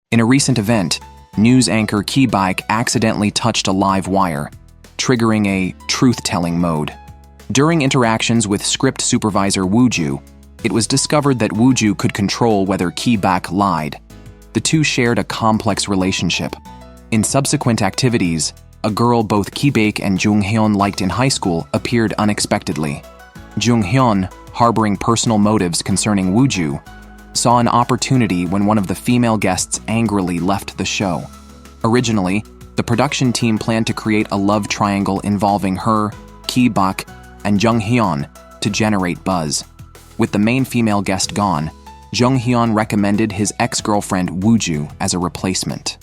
In a recent event, news anchor Ki Baek accidentally touched a live wire, triggering a truth-telling mode. During interactions with script supervisor Wooju, it was discovered that Wooju could control whether Ki Baek lied. The two shared a complex relationship. In subsequent activities, a girl both Ki Baek and Jung Hyun liked in high school appeared unexpectedly. Jung Hyun, harboring personal motives concerning Wooju, saw an opportunity when one of the female guests angrily left the show. Originally, the production team planned to create a love triangle involving her, Ki Baek, and Jung Hyun to generate buzz. With the main female guest gone, Jung Hyun recommended his ex-girlfriend Wooju as a replacement.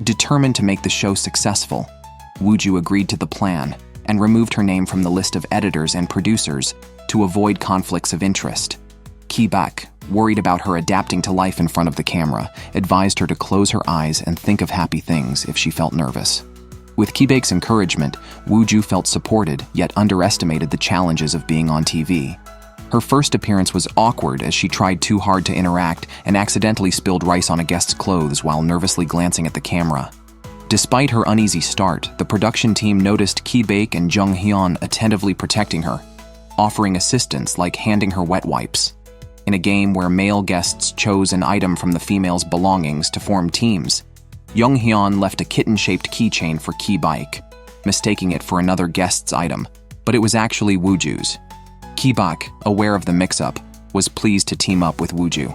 Determined to make the show successful, Wooju agreed to the plan and removed her name from the list of editors and producers to avoid conflicts of interest. Ki Baek, worried about her adapting to life in front of the camera, advised her to close her eyes and think of happy things if she felt nervous. With Ki Baek's encouragement, Wooju felt supported yet underestimated the challenges of being on TV. Her first appearance was awkward as she tried too hard to interact and accidentally spilled rice on a guest's clothes while nervously glancing at the camera. Despite her uneasy start, the production team noticed Ki Baek and Jung Hyun attentively protecting her, offering assistance like handing her wet wipes. In a game where male guests chose an item from the female's belongings to form teams, Jung Hyun left a kitten-shaped keychain for Ki Baek, mistaking it for another guest's item, but it was actually Wooju's. Ki Baek, aware of the mix-up, was pleased to team up with Wooju.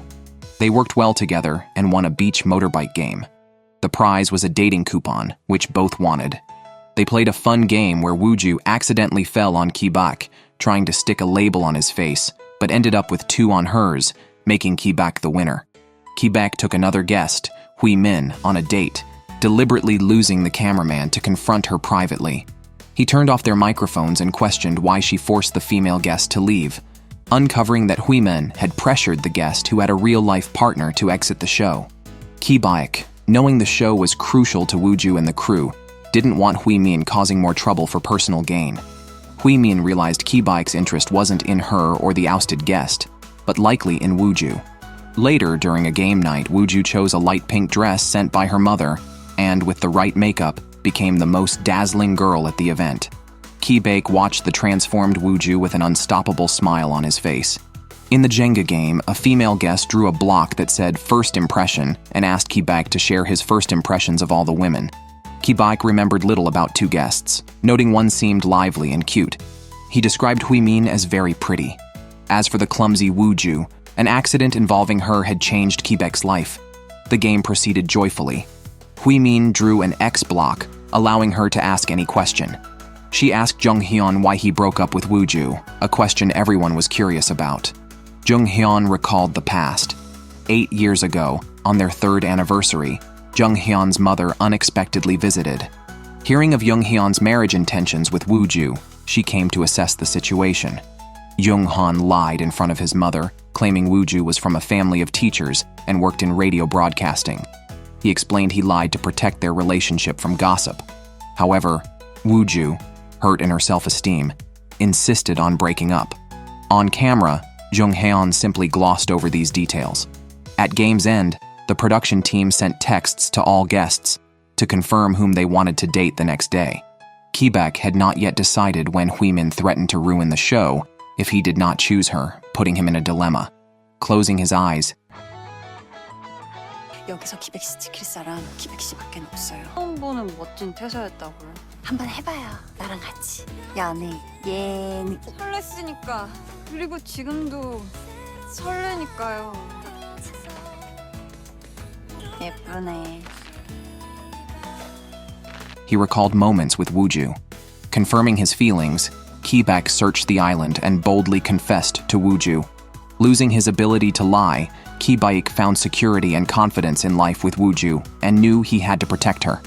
They worked well together and won a beach motorbike game. The prize was a dating coupon, which both wanted. They played a fun game where Wooju accidentally fell on Ki Baek, trying to stick a label on his face, but ended up with 2 on hers, making Ki Baek the winner. Ki Baek took another guest, Hui Min, on a date, deliberately losing the cameraman to confront her privately. He turned off their microphones and questioned why she forced the female guest to leave, uncovering that Hui Min had pressured the guest who had a real-life partner to exit the show. Ki Baek, knowing the show was crucial to Wooju and the crew, didn't want Hui Min causing more trouble for personal gain. Hui Min realized Ki Baek's interest wasn't in her or the ousted guest, but likely in Wooju. Later, during a game night, Wooju chose a light pink dress sent by her mother, and with the right makeup, became the most dazzling girl at the event. Ki Baek watched the transformed Wooju with an unstoppable smile on his face. In the Jenga game, a female guest drew a block that said "First Impression" and asked Ki Baek to share his first impressions of all the women. Ki Baek remembered little about 2 guests, noting one seemed lively and cute. He described Hui Min as very pretty. As for the clumsy Wooju, an accident involving her had changed Ki Baek's life. The game proceeded joyfully. Hui Min drew an X block, allowing her to ask any question. She asked Jung Hyun why he broke up with Wooju, a question everyone was curious about. Jung Hyun recalled the past. 8 years ago, on their 3rd anniversary, Jung Hyun's mother unexpectedly visited. Hearing of Jung Hyun's marriage intentions with Wooju, she came to assess the situation. Jung Hyun lied in front of his mother, claiming Wooju was from a family of teachers and worked in radio broadcasting. He explained he lied to protect their relationship from gossip. However, Wooju, hurt in her self-esteem, insisted on breaking up. On camera, Jung Hyun simply glossed over these details. At game's end, the production team sent texts to all guests to confirm whom they wanted to date the next day. Ki Baek had not yet decided when Hui Min threatened to ruin the show if he did not choose her, putting him in a dilemma. Closing his eyes, 여기서 기백 씨 지킬 사람 기백 씨밖에 없어요. 처음 보는 멋진 퇴사였다고요. 한번 해봐요. 나랑 같이 연애 예능. 설렜으니까. 그리고 지금도 설레니까요. 예쁘네. he recalled moments with Wooju. Confirming his feelings, Ki Baek searched the island and boldly confessed to Wooju. Losing his ability to lie, Ki Baek found security and confidence in life with Wooju and knew he had to protect her.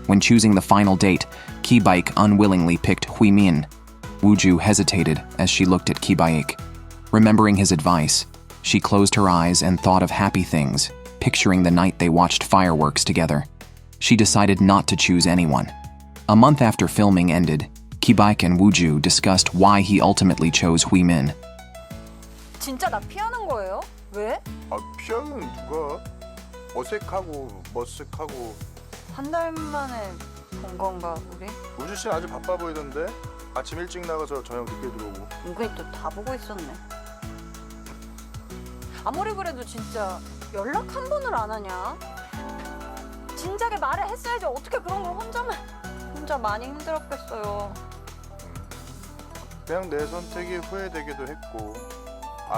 When choosing the final date, Ki Baek unwillingly picked Hui Min. Wooju hesitated as she looked at Ki Baek. Remembering his advice, she closed her eyes and thought of happy things, picturing the night they watched fireworks together. She decided not to choose anyone. A month after filming ended, Ki Baek and Wooju discussed why he ultimately chose Hui Min. 진짜 나 피하는 거예요? 왜? 피하는 누가? 어색하고 머쓱하고. 한 달 만에 본 건가 우리? 우주 씨는 아주 바빠 보이던데? 아침 일찍 나가서 저녁 늦게 들어오고. 은근히 또 다 보고 있었네. 아무리 그래도 진짜 연락 한 번을 안 하냐? 진작에 말을 했어야지. 어떻게 그런 걸 혼자 많이 힘들었겠어요. 그냥 내 선택이 후회되기도 했고.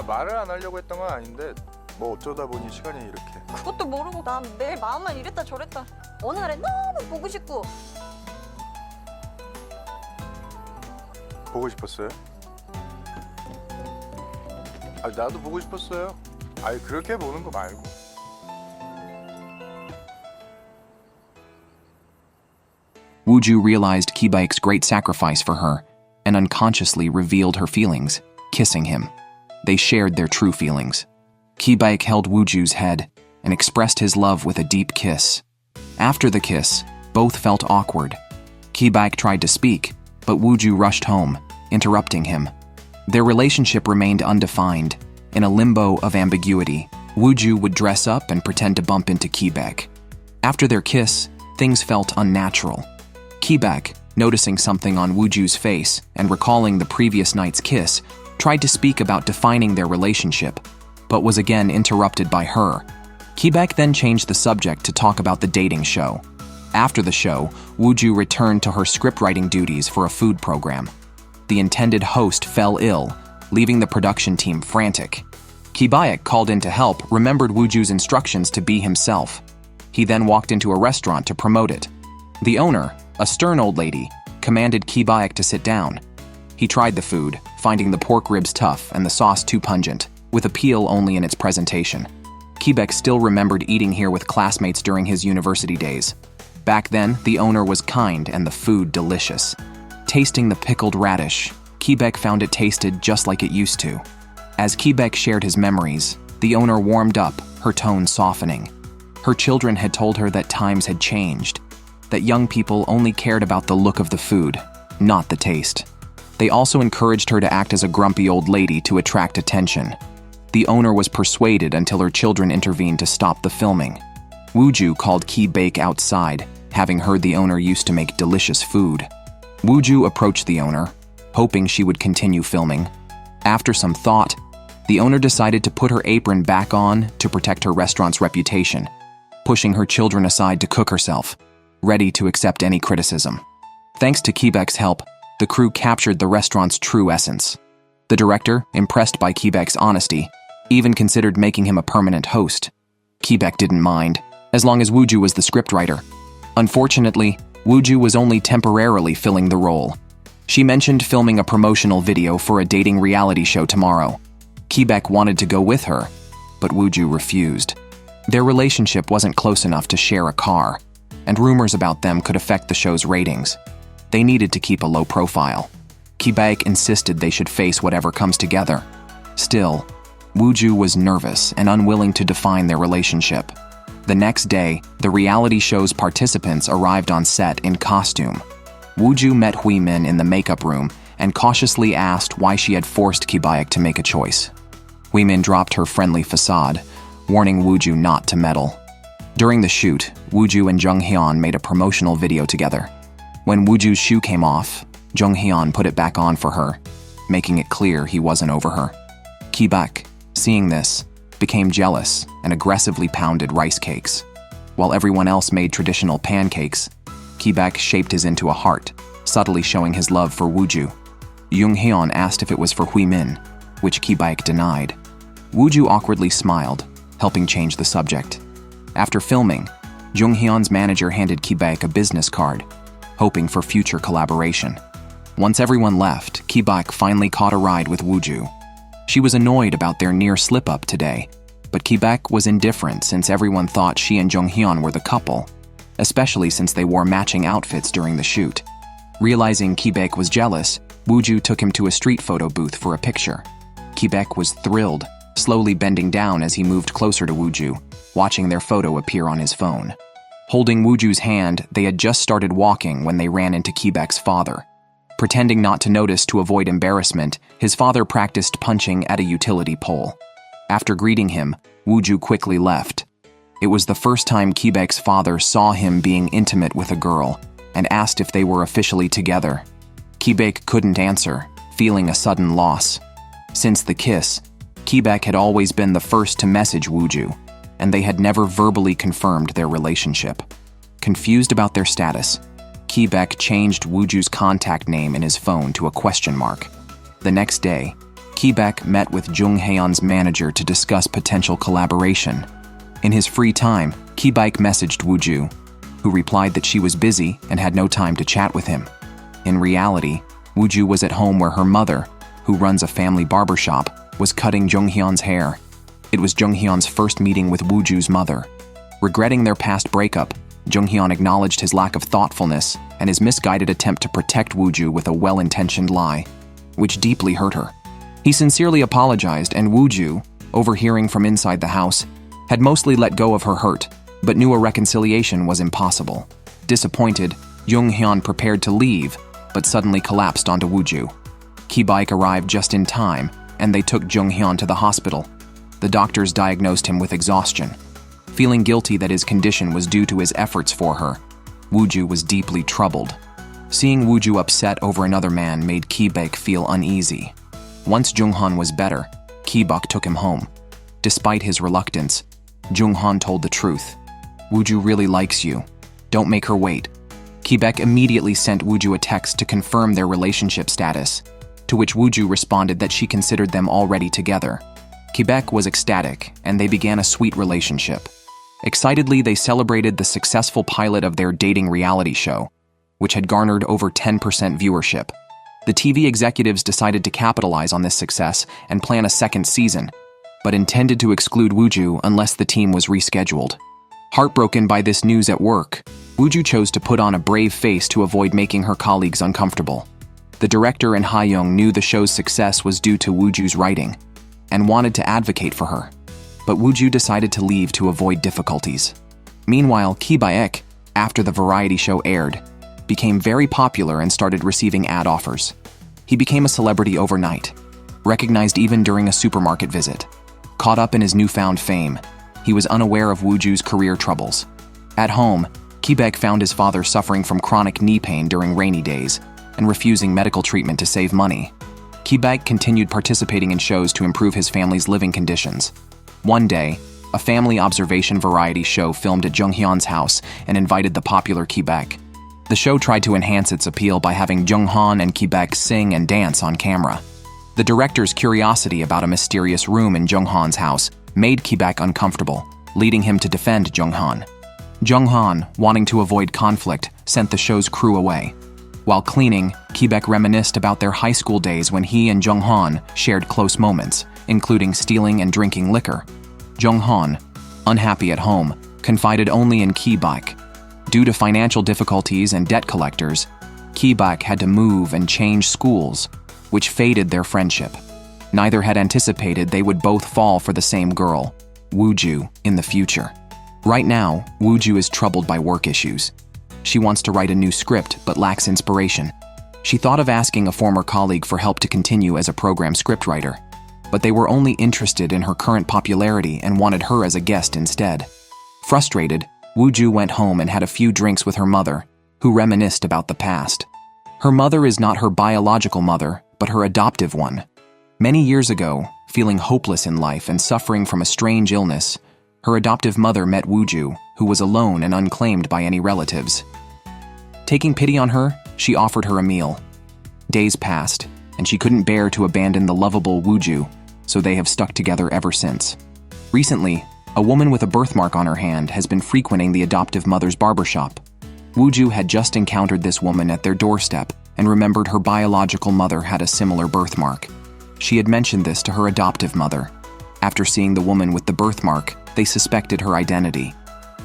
말을 안 하려고 했던 건 아닌데 뭐 어쩌다 보니 시간이 이렇게. 그것도 모르고 난 매일 마음만 이랬다 저랬다. 어느 날에 너무 보고 싶고. 보고 싶었어요? 나도 보고 싶었어요. 그렇게 보는 거 말고. Wooju realized Ki-baek's great sacrifice for her and unconsciously revealed her feelings, kissing him. They shared their true feelings. Ki-baek held Wooju's head and expressed his love with a deep kiss. After the kiss, both felt awkward. Ki-baek tried to speak, but Wooju rushed home, interrupting him. Their relationship remained undefined. In a limbo of ambiguity, Wooju would dress up and pretend to bump into Ki-baek. After their kiss, things felt unnatural. Ki-baek, noticing something on Wooju's face and recalling the previous night's kiss, tried to speak about defining their relationship, but was again interrupted by her. Ki-baek then changed the subject to talk about the dating show. After the show, Wooju returned to her scriptwriting duties for a food program. The intended host fell ill, leaving the production team frantic. Ki-baek, called in to help, remembered Wooju's instructions to be himself. He then walked into a restaurant to promote it. The owner, a stern old lady, commanded Ki-baek to sit down. He tried the food, finding the pork ribs tough and the sauce too pungent, with appeal only in its presentation. Ki-baek still remembered eating here with classmates during his university days. Back then, the owner was kind and the food delicious. Tasting the pickled radish, Ki-baek found it tasted just like it used to. As Ki-baek shared his memories, the owner warmed up, her tone softening. Her children had told her that times had changed, that young people only cared about the look of the food, not the taste. They also encouraged her to act as a grumpy old lady to attract attention. The owner was persuaded until her children intervened to stop the filming. Wooju called Ki-baek outside, having heard the owner used to make delicious food. Wooju approached the owner, hoping she would continue filming. After some thought, the owner decided to put her apron back on to protect her restaurant's reputation, pushing her children aside to cook herself, ready to accept any criticism. Thanks to Ki-baek's help, the crew captured the restaurant's true essence. The director, impressed by Ki-baek's honesty, even considered making him a permanent host. Ki-baek didn't mind, as long as Wooju was the scriptwriter. Unfortunately, Wooju was only temporarily filling the role. She mentioned filming a promotional video for a dating reality show tomorrow. Ki-baek wanted to go with her, but Wooju refused. Their relationship wasn't close enough to share a car, and rumors about them could affect the show's ratings. They needed to keep a low profile. Ki-baek insisted they should face whatever comes together. Still, Wooju was nervous and unwilling to define their relationship. The next day, the reality show's participants arrived on set in costume. Wooju met Hui Min in the makeup room and cautiously asked why she had forced Ki-baek to make a choice. Hui Min dropped her friendly facade, warning Wooju not to meddle. During the shoot, Wooju and Jung Hyun made a promotional video together. When Wooju's shoe came off, Jung Hyun put it back on for her, making it clear he wasn't over her. Ki-baek, seeing this, became jealous and aggressively pounded rice cakes. While everyone else made traditional pancakes, Ki-baek shaped his into a heart, subtly showing his love for Wooju. Jung Hyun asked if it was for Hui Min, which Ki-baek denied. Wooju awkwardly smiled, helping change the subject. After filming, Jung Hyun's manager handed Ki-baek a business card, hoping for future collaboration. Once everyone left, Ki-baek finally caught a ride with Wooju. She was annoyed about their near slip-up today, but Ki-baek was indifferent since everyone thought she and Jung Hyun were the couple, especially since they wore matching outfits during the shoot. Realizing Ki-baek was jealous, Wooju took him to a street photo booth for a picture. Ki-baek was thrilled, slowly bending down as he moved closer to Wooju, watching their photo appear on his phone. Holding Wooju's hand, they had just started walking when they ran into Ki-baek's father. Pretending not to notice to avoid embarrassment, his father practiced punching at a utility pole. After greeting him, Wooju quickly left. It was the first time Ki-baek's father saw him being intimate with a girl and asked if they were officially together. Ki-baek couldn't answer, feeling a sudden loss. Since the kiss, Ki-baek had always been the first to message Woo-ju, and they had never verbally confirmed their relationship. Confused about their status, Ki-baek changed Woo-ju's contact name in his phone to a question mark. The next day, Ki-baek met with Jung Haeon's manager to discuss potential collaboration. In his free time, Ki-baek messaged Woo-ju, who replied that she was busy and had no time to chat with him. In reality, Woo-ju was at home where her mother, who runs a family barbershop, was cutting Jung-hyun's hair. It was Jung-hyun's first meeting with Woo-ju's mother. Regretting their past breakup, Jung-hyun acknowledged his lack of thoughtfulness and his misguided attempt to protect Woo-ju with a well-intentioned lie, which deeply hurt her. He sincerely apologized, and Woo-ju, overhearing from inside the house, had mostly let go of her hurt, but knew a reconciliation was impossible. Disappointed, Jung-hyun prepared to leave, but suddenly collapsed onto Woo-ju. Ki-baek arrived just in time, and they took Jung-hyun to the hospital. The doctors diagnosed him with exhaustion. Feeling guilty that his condition was due to his efforts for her, Woo-ju was deeply troubled. Seeing Woo-ju upset over another man made Ki-baek feel uneasy. Once Jung-hyun was better, Ki-baek took him home. Despite his reluctance, Jung-hyun told the truth. Woo-ju really likes you. Don't make her wait. Ki-baek immediately sent Woo-ju a text to confirm their relationship status, to which Woo-ju responded that she considered them already together. Ki-baek was ecstatic, and they began a sweet relationship. Excitedly, they celebrated the successful pilot of their dating reality show, which had garnered over 10% viewership. The TV executives decided to capitalize on this success and plan a second season, but intended to exclude Woo-ju unless the team was rescheduled. Heartbroken by this news at work, Woo-ju chose to put on a brave face to avoid making her colleagues uncomfortable. The director and Ha-young knew the show's success was due to Woo-ju's writing, and wanted to advocate for her. But Woo-ju decided to leave to avoid difficulties. Meanwhile, Ki-baek, after the variety show aired, became very popular and started receiving ad offers. He became a celebrity overnight, recognized even during a supermarket visit. Caught up in his newfound fame, he was unaware of Woo-ju's career troubles. At home, Ki-baek found his father suffering from chronic knee pain during rainy days and refusing medical treatment to save money. Ki-baek continued participating in shows to improve his family's living conditions. One day, a family observation variety show filmed at Jung-hyun's house and invited the popular Ki-baek. The show tried to enhance its appeal by having Jung-hyun and Ki-baek sing and dance on camera. The director's curiosity about a mysterious room in Jung-hyun's house made Ki-baek uncomfortable, leading him to defend Jung-hyun. Jung-hyun, wanting to avoid conflict, sent the show's crew away. While cleaning, Ki-baek reminisced about their high school days when he and Jung-hyun shared close moments, including stealing and drinking liquor. Jung-hyun, unhappy at home, confided only in Ki-baek. Due to financial difficulties and debt collectors, Ki-baek had to move and change schools, which faded their friendship. Neither had anticipated they would both fall for the same girl, Woo-ju, in the future. Right now, Woo-ju is troubled by work issues. She wants to write a new script but lacks inspiration. She thought of asking a former colleague for help to continue as a program scriptwriter, but they were only interested in her current popularity and wanted her as a guest instead. Frustrated, Woo-ju went home and had a few drinks with her mother, who reminisced about the past. Her mother is not her biological mother, but her adoptive one. Many years ago, feeling hopeless in life and suffering from a strange illness, her adoptive mother met Woo-ju, who was alone and unclaimed by any relatives. Taking pity on her, she offered her a meal. Days passed, and she couldn't bear to abandon the lovable Woo-ju, so they have stuck together ever since. Recently, a woman with a birthmark on her hand has been frequenting the adoptive mother's barbershop. Woo-ju had just encountered this woman at their doorstep and remembered her biological mother had a similar birthmark. She had mentioned this to her adoptive mother. After seeing the woman with the birthmark, they suspected her identity.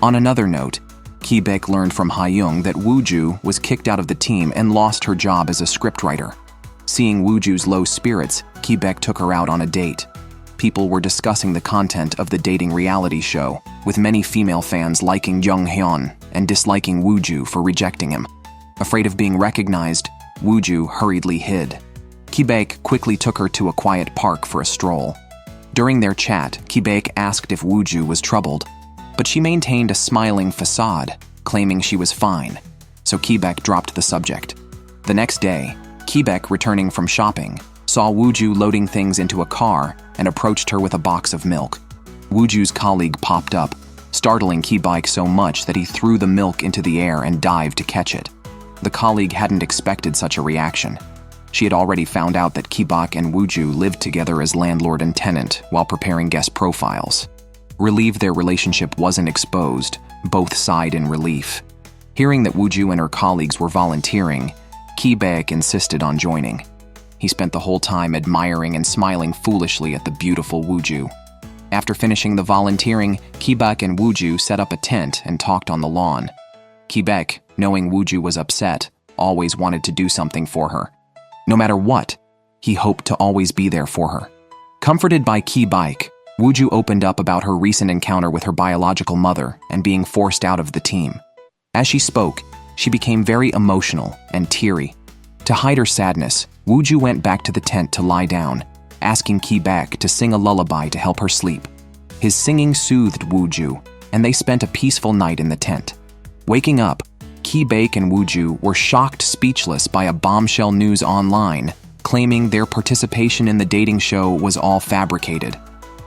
On another note, Ki-baek learned from Ha-young that Woo-ju was kicked out of the team and lost her job as a scriptwriter. Seeing Woo-ju's low spirits, Ki-baek took her out on a date. People were discussing the content of the dating reality show, with many female fans liking Jung-hyun and disliking Woo-ju for rejecting him. Afraid of being recognized, Woo-ju hurriedly hid. Ki-baek quickly took her to a quiet park for a stroll. During their chat, Ki-baek asked if Woo-ju was troubled, but she maintained a smiling facade, claiming she was fine, so Ki-baek dropped the subject. The next day, Ki-baek, returning from shopping, saw Woo-ju loading things into a car and approached her with a box of milk. Woo-ju's colleague popped up, startling Ki-baek so much that he threw the milk into the air and dived to catch it. The colleague hadn't expected such a reaction. She had already found out that Ki-baek and Woo-ju lived together as landlord and tenant while preparing guest profiles. Relieved their relationship wasn't exposed, both sighed in relief. Hearing that Woo-ju and her colleagues were volunteering, Ki-baek insisted on joining. He spent the whole time admiring and smiling foolishly at the beautiful Woo-ju. After finishing the volunteering, Ki-baek and Woo-ju set up a tent and talked on the lawn. Ki-baek, knowing Woo-ju was upset, always wanted to do something for her. No matter what, he hoped to always be there for her. Comforted by Ki-baek, Woo-ju opened up about her recent encounter with her biological mother and being forced out of the team. As she spoke, she became very emotional and teary. To hide her sadness, Woo-ju went back to the tent to lie down, asking Ki-baek to sing a lullaby to help her sleep. His singing soothed Woo-ju, and they spent a peaceful night in the tent. Waking up, Ki-baek and Woo-ju were shocked speechless by a bombshell news online, claiming their participation in the dating show was all fabricated.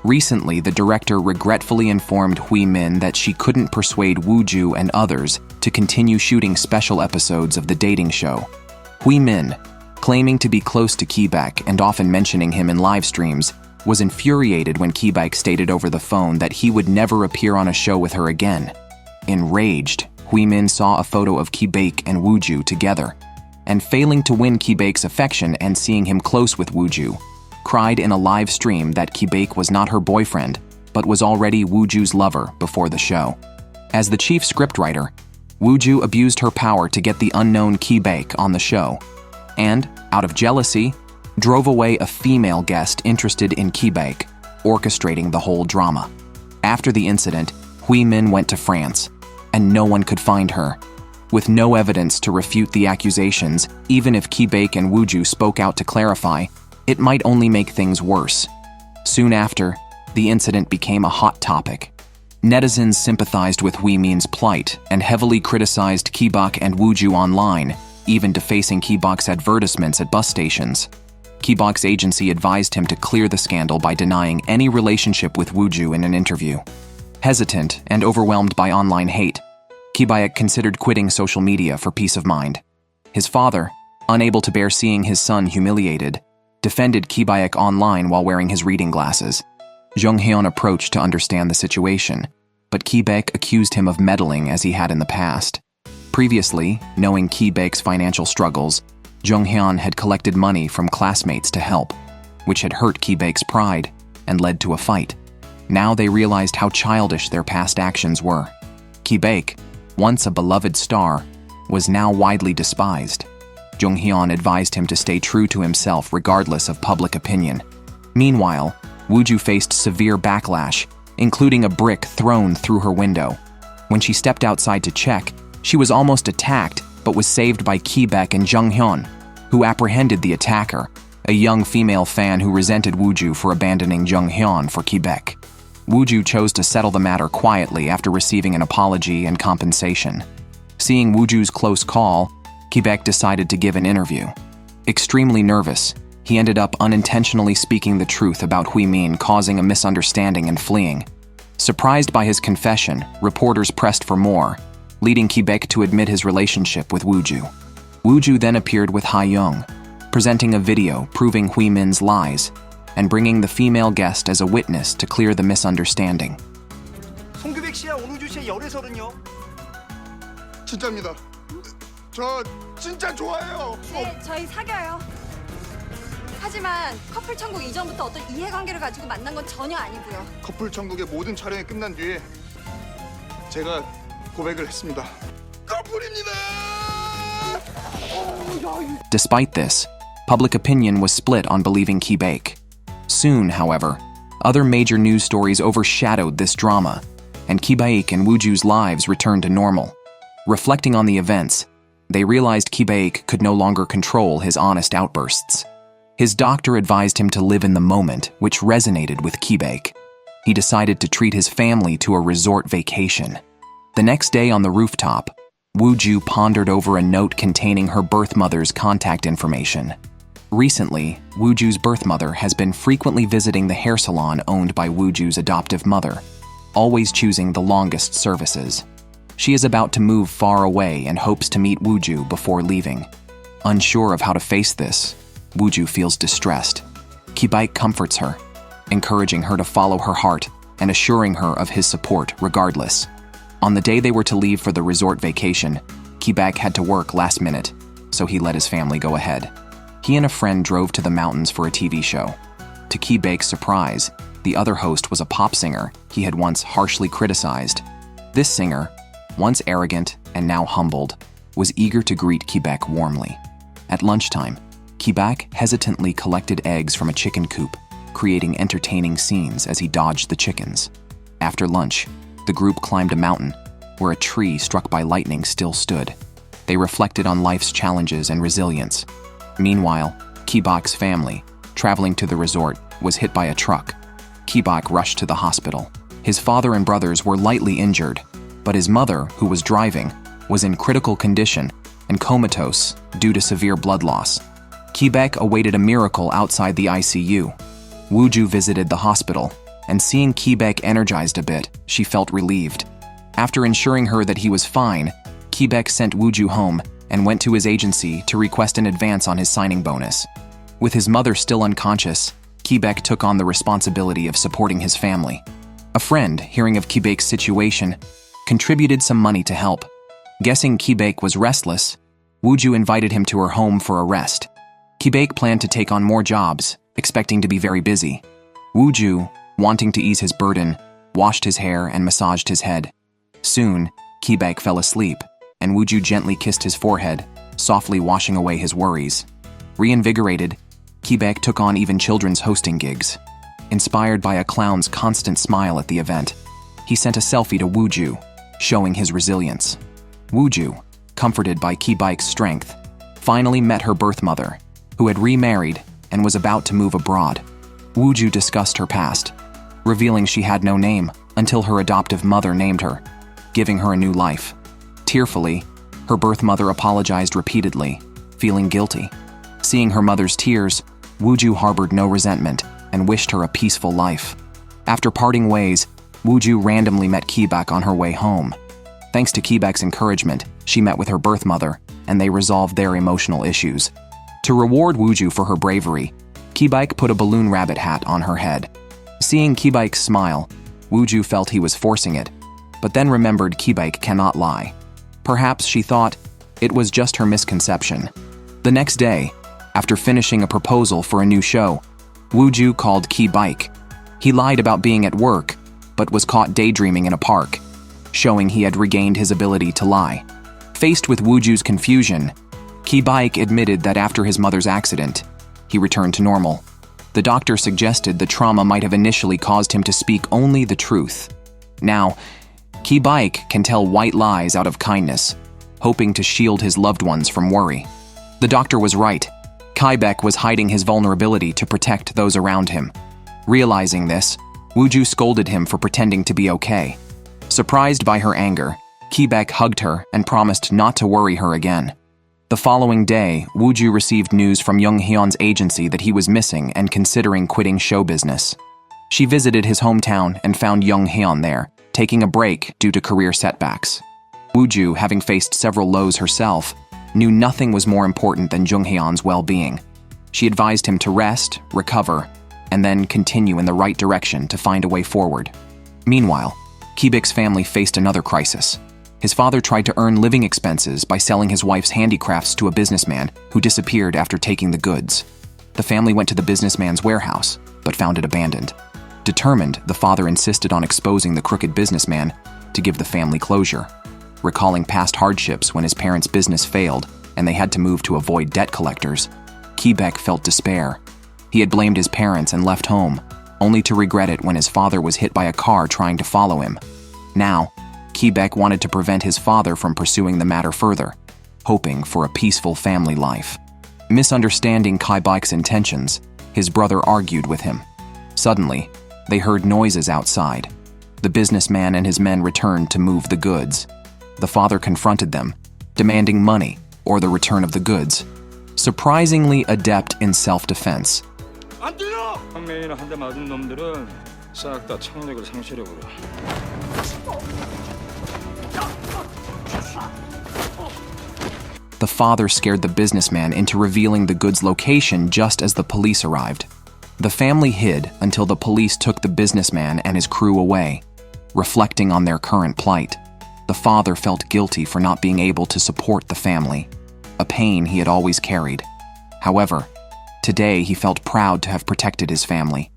Recently, the director regretfully informed Hui Min that she couldn't persuade Woo-ju and others to continue shooting special episodes of the dating show. Hui Min, claiming to be close to Ki-baek and often mentioning him in live streams, was infuriated when Ki-baek stated over the phone that he would never appear on a show with her again. Enraged, Hui Min saw a photo of Ki-baek and Woo-ju together, and failing to win Ki-baek's affection and seeing him close with Woo-ju, cried in a live stream that Ki-baek was not her boyfriend, but was already Woo-ju's lover before the show. As the chief scriptwriter, Woo-ju abused her power to get the unknown Ki-baek on the show, and, out of jealousy, drove away a female guest interested in Ki-baek, orchestrating the whole drama. After the incident, Hui Min went to France, and no one could find her. With no evidence to refute the accusations, even if Ki-baek and Woo-ju spoke out to clarify, it might only make things worse. Soon after, the incident became a hot topic. Netizens sympathized with Hui Min's plight and heavily criticized Ki-baek and Woo-ju online, even defacing Ki-baek's advertisements at bus stations. Ki-baek's agency advised him to clear the scandal by denying any relationship with Woo-ju in an interview. Hesitant and overwhelmed by online hate, Ki-baek considered quitting social media for peace of mind. His father, unable to bear seeing his son humiliated, defended Ki-baek online while wearing his reading glasses. Jung-hyun approached to understand the situation, but Ki-baek accused him of meddling as he had in the past. Previously, knowing Ki-baek's financial struggles, Jung-hyun had collected money from classmates to help, which had hurt Ki-baek's pride and led to a fight. Now they realized how childish their past actions were. Ki-baek, once a beloved star, was now widely despised. Jung-hyun advised him to stay true to himself regardless of public opinion. Meanwhile, Woo-ju faced severe backlash, including a brick thrown through her window. When she stepped outside to check, she was almost attacked but was saved by Ki-baek and Jung-hyun, who apprehended the attacker, a young female fan who resented Woo-ju for abandoning Jung-hyun for Ki-baek. Woo-ju chose to settle the matter quietly after receiving an apology and compensation. Seeing Woo-ju's close call, Ki-baek decided to give an interview. Extremely nervous, he ended up unintentionally speaking the truth about Hui Min, causing a misunderstanding and fleeing. Surprised by his confession, reporters pressed for more, leading Ki-baek to admit his relationship with Woo-ju. Woo-ju then appeared with Ha-young, presenting a video proving Hui Min's lies and bringing the female guest as a witness to clear the misunderstanding. 송규백 씨와 오누주 씨의 열애설은요? 진짜입니다. 저 진짜 좋아해요. 네, 저희 사겨요. 하지만 커플 천국 이전부터 어떤 이해관계를 가지고 만난 건 전혀 아니고요. 커플 천국의 모든 촬영이 끝난 뒤에 제가 고백을 했습니다. 커플입니다. Despite this, public opinion was split on believing Ki-baek. Soon, however, other major news stories overshadowed this drama, and Ki-baek and Woo-ju's lives returned to normal. Reflecting on the events, they realized Ki-baek could no longer control his honest outbursts. His doctor advised him to live in the moment, which resonated with Ki-baek. he decided to treat his family to a resort vacation. The next day on the rooftop, Woo-ju pondered over a note containing her birth mother's contact information. Recently, Woo-ju's birth mother has been frequently visiting the hair salon owned by Woo-ju's adoptive mother, always choosing the longest services. She is about to move far away and hopes to meet Woo-ju before leaving. Unsure of how to face this, Woo-ju feels distressed. Ki-baek comforts her, encouraging her to follow her heart and assuring her of his support regardless. On the day they were to leave for the resort vacation, Ki-baek had to work last minute, so he let his family go ahead. He and a friend drove to the mountains for a TV show. To Ki-baek's surprise, the other host was a pop singer he had once harshly criticized. This singer, once arrogant and now humbled, was eager to greet Ki-baek warmly. At lunchtime, Ki-baek hesitantly collected eggs from a chicken coop, creating entertaining scenes as he dodged the chickens. After lunch, the group climbed a mountain, where a tree struck by lightning still stood. They reflected on life's challenges and resilience. Meanwhile, Ki-baek's family, traveling to the resort, was hit by a truck. Ki-baek rushed to the hospital. His father and brothers were lightly injured, but his mother, who was driving, was in critical condition and comatose due to severe blood loss. Ki-baek awaited a miracle outside the ICU. Woo-ju visited the hospital, and seeing Ki-baek energized a bit, she felt relieved. After ensuring her that he was fine, Ki-baek sent Woo-ju home and went to his agency to request an advance on his signing bonus. With his mother still unconscious, Ki-baek took on the responsibility of supporting his family. A friend, hearing of Ki-baek's situation, contributed some money to help. Guessing Ki-baek was restless, Woo-ju invited him to her home for a rest. Ki-baek planned to take on more jobs, expecting to be very busy. Woo-ju, wanting to ease his burden, washed his hair and massaged his head. Soon, Ki-baek fell asleep, and Woo-ju gently kissed his forehead, softly washing away his worries. Reinvigorated, Ki-baek took on even children's hosting gigs. Inspired by a clown's constant smile at the event, he sent a selfie to Woo-ju, showing his resilience. Woo-ju, comforted by Ki-baek's strength, finally met her birth mother, who had remarried and was about to move abroad. Woo-ju discussed her past, revealing she had no name until her adoptive mother named her, giving her a new life. Tearfully, her birth mother apologized repeatedly, feeling guilty. Seeing her mother's tears, Woo-ju harbored no resentment and wished her a peaceful life. After parting ways, Woo-ju randomly met Ki-baek on her way home. Thanks to Ki-baek's encouragement, she met with her birth mother, and they resolved their emotional issues. To reward Woo-ju for her bravery, Ki-baek put a balloon rabbit hat on her head. Seeing Ki-baek's smile, Woo-ju felt he was forcing it, but then remembered Ki-baek cannot lie. Perhaps she thought it was just her misconception. The next day, after finishing a proposal for a new show, Woo-ju called Ki-baek. He lied about being at work, but was caught daydreaming in a park, showing he had regained his ability to lie. Faced with Woo-ju's confusion, Ki-baek admitted that after his mother's accident, he returned to normal. The doctor suggested the trauma might have initially caused him to speak only the truth. Now, Ki-baek can tell white lies out of kindness, hoping to shield his loved ones from worry. The doctor was right. Ki-baek was hiding his vulnerability to protect those around him. Realizing this, Woo-ju scolded him for pretending to be okay. Surprised by her anger, Ki-baek hugged her and promised not to worry her again. The following day, Woo-ju received news from Jung-hyun's agency that he was missing and considering quitting show business. She visited his hometown and found Jung-hyun there, taking a break due to career setbacks. Woo-ju, having faced several lows herself, knew nothing was more important than Jung-hyun's well-being. She advised him to rest, recover, and then continue in the right direction to find a way forward. Meanwhile, Ki-baek's family faced another crisis. His father tried to earn living expenses by selling his wife's handicrafts to a businessman who disappeared after taking the goods. The family went to the businessman's warehouse, but found it abandoned. Determined, the father insisted on exposing the crooked businessman to give the family closure. Recalling past hardships when his parents' business failed and they had to move to avoid debt collectors, Ki-baek felt despair. He had blamed his parents and left home, only to regret it when his father was hit by a car trying to follow him. Now, Ki-baek wanted to prevent his father from pursuing the matter further, hoping for a peaceful family life. Misunderstanding Ki-baek's intentions, his brother argued with him. Suddenly, they heard noises outside. The businessman and his men returned to move the goods. The father confronted them, demanding money or the return of the goods. Surprisingly adept in self-defense, 안 때려! 황매인을 한 대 맞은 놈들은 싹 다 창력을 상실해 버려. the father scared the businessman into revealing the goods' location just as the police arrived. The family hid until the police took the businessman and his crew away. Reflecting on their current plight, the father felt guilty for not being able to support the family, a pain he had always carried. However, today he felt proud to have protected his family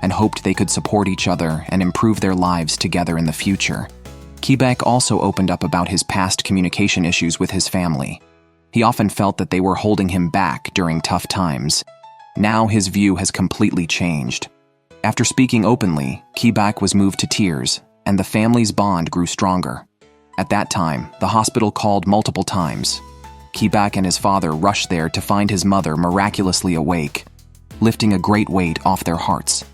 and hoped they could support each other and improve their lives together in the future. Quebec also opened up about his past communication issues with his family. He often felt that they were holding him back during tough times. Now his view has completely changed. After speaking openly, Quebec was moved to tears, and the family's bond grew stronger. At that time, the hospital called multiple times. Quebec and his father rushed there to find his mother miraculously awake, lifting a great weight off their hearts.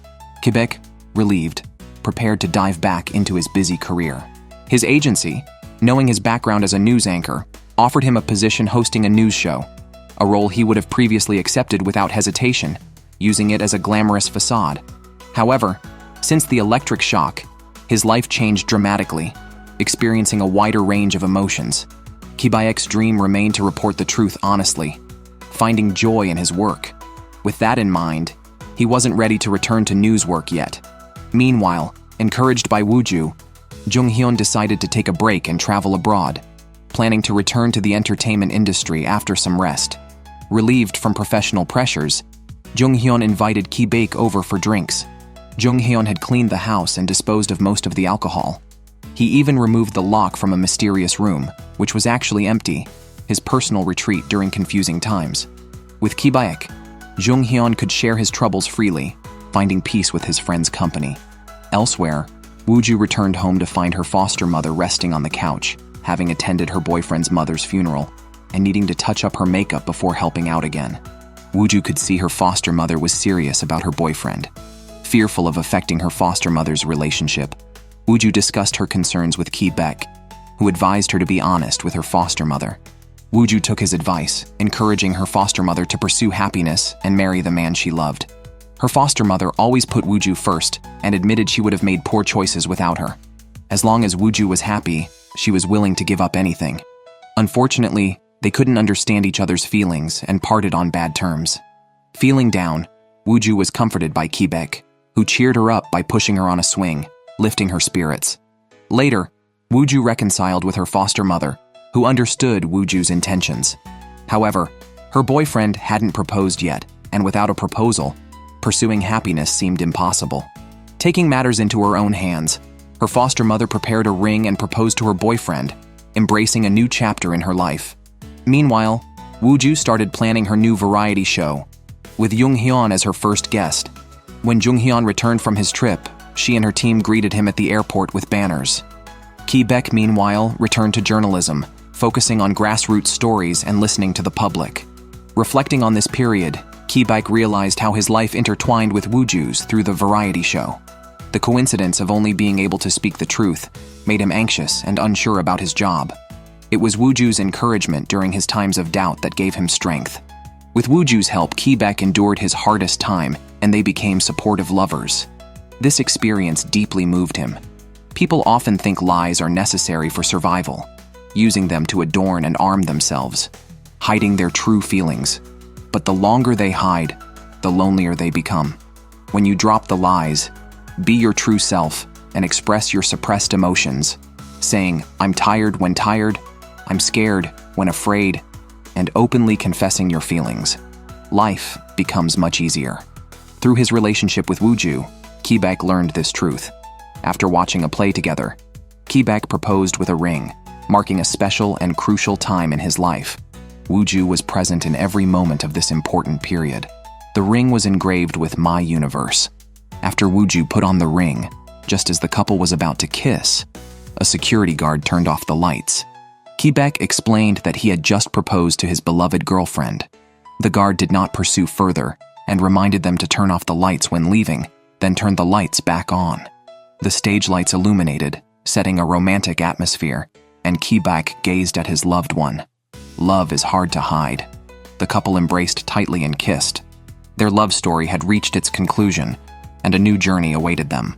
Quebec, relieved, prepared to dive back into his busy career. His agency, knowing his background as a news anchor, offered him a position hosting a news show, a role he would have previously accepted without hesitation, using it as a glamorous facade. However, since the electric shock, his life changed dramatically, experiencing a wider range of emotions. Quebec's dream remained to report the truth honestly, finding joy in his work. With that in mind, he wasn't ready to return to news work yet. Meanwhile, encouraged by Wooju, Jung-hyun decided to take a break and travel abroad, planning to return to the entertainment industry after some rest. Relieved from professional pressures, Jung-hyun invited Ki-baek over for drinks. Jung-hyun had cleaned the house and disposed of most of the alcohol. He even removed the lock from a mysterious room, which was actually empty, his personal retreat during confusing times. With Ki-baek, Jung-hyun could share his troubles freely, finding peace with his friend's company. Elsewhere, Wooju returned home to find her foster mother resting on the couch, having attended her boyfriend's mother's funeral, and needing to touch up her makeup before helping out again. Wooju could see her foster mother was serious about her boyfriend. Fearful of affecting her foster mother's relationship, Wooju discussed her concerns with Ki-baek, who advised her to be honest with her foster mother. Wooju took his advice, encouraging her foster mother to pursue happiness and marry the man she loved. Her foster mother always put Wooju first and admitted she would have made poor choices without her. As long as Wooju was happy, she was willing to give up anything. Unfortunately, they couldn't understand each other's feelings and parted on bad terms. Feeling down, Wooju was comforted by Ki-baek, who cheered her up by pushing her on a swing, lifting her spirits. Later, Wooju reconciled with her foster mother, who understood Wooju's intentions. However, her boyfriend hadn't proposed yet, and without a proposal, pursuing happiness seemed impossible. Taking matters into her own hands, her foster mother prepared a ring and proposed to her boyfriend, embracing a new chapter in her life. Meanwhile, Wooju started planning her new variety show, with Jung-hyun as her first guest. When Jung-hyun returned from his trip, she and her team greeted him at the airport with banners. Ki-baek, meanwhile, returned to journalism, focusing on grassroots stories and listening to the public. Reflecting on this period, Ki-baek realized how his life intertwined with Wooju's through the variety show. The coincidence of only being able to speak the truth made him anxious and unsure about his job. It was Wooju's encouragement during his times of doubt that gave him strength. With Wooju's help, Ki-baek endured his hardest time, and they became supportive lovers. This experience deeply moved him. People often think lies are necessary for survival, using them to adorn and arm themselves, hiding their true feelings. But the longer they hide, the lonelier they become. When you drop the lies, be your true self and express your suppressed emotions, saying, "I'm tired" when tired, "I'm scared" when afraid, and openly confessing your feelings. Life becomes much easier. Through his relationship with Wooju, Ki-baek learned this truth. After watching a play together, Ki-baek proposed with a ring, marking a special and crucial time in his life. Wooju was present in every moment of this important period. The ring was engraved with "My Universe." After Wooju put on the ring, just as the couple was about to kiss, a security guard turned off the lights. Ki-baek explained that he had just proposed to his beloved girlfriend. The guard did not pursue further and reminded them to turn off the lights when leaving, then turned the lights back on. The stage lights illuminated, setting a romantic atmosphere, and Kibike gazed at his loved one. Love is hard to hide. The couple embraced tightly and kissed. Their love story had reached its conclusion, and a new journey awaited them.